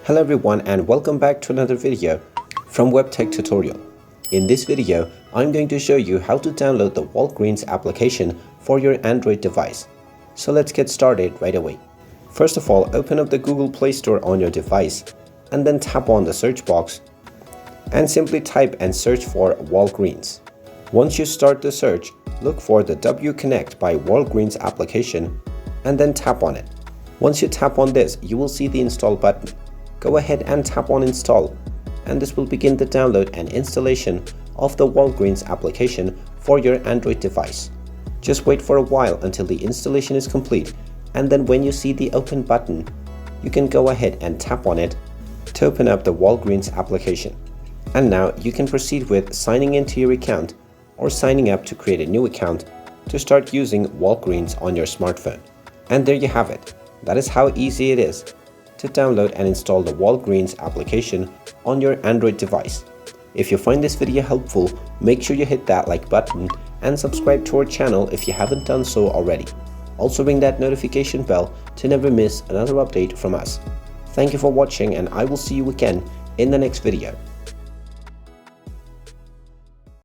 Hello everyone and welcome back to another video from Webtech Tutorial. In this video, I'm going to show you how to download the Walgreens application for your Android device. So let's get started right away. First of all, open up the Google Play Store on your device and then tap on the search box and simply type and search for Walgreens. Once you start the search, look for the WConnect by Walgreens application and then tap on it. Once you tap on this, you will see the install button. Go ahead and tap on install and this will begin the download and installation of the Walgreens application for your Android device. Just wait for a while until the installation is complete, and then when you see the open button, you can go ahead and tap on it to open up the Walgreens application. And now you can proceed with signing into your account or signing up to create a new account to start using Walgreens on your smartphone. And there you have it. That is how easy it is to download and install the Walgreens application on your Android device. If you find this video helpful, make sure you hit that like button and subscribe to our channel if you haven't done so already. Also ring that notification bell to never miss another update from us. Thank you for watching and I will see you again in the next video.